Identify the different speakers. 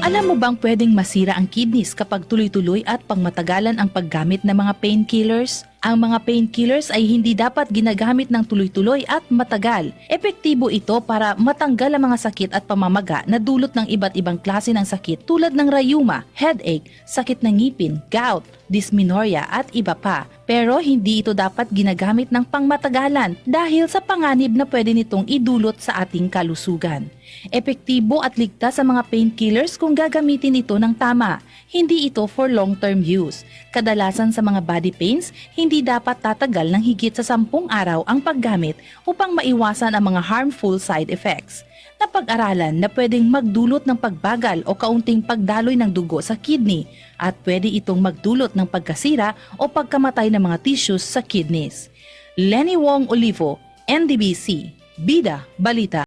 Speaker 1: Alam mo bang pwedeng masira ang kidneys kapag tuloy-tuloy at pangmatagalan ang paggamit ng mga painkillers? Ang mga painkillers ay hindi dapat ginagamit ng tuloy-tuloy at matagal. Epektibo ito para matanggal ang mga sakit at pamamaga na dulot ng iba't ibang klase ng sakit tulad ng rayuma, headache, sakit ng ngipin, gout, dysmenorrhea at iba pa. Pero hindi ito dapat ginagamit ng pangmatagalan dahil sa panganib na pwede nitong idulot sa ating kalusugan. Epektibo at ligtas sa mga painkillers kung gagamitin ito ng tama. Hindi ito for long-term use. Kadalasan sa mga body pains, hindi dapat tatagal ng higit sa 10 araw ang paggamit upang maiwasan ang mga harmful side effects. Napag-aralan na pwedeng magdulot ng pagbagal o kaunting pagdaloy ng dugo sa kidney at pwede itong magdulot ng pagkasira o pagkamatay ng mga tissues sa kidneys. Lenny Wong Olivo, NDBC, Bida Balita.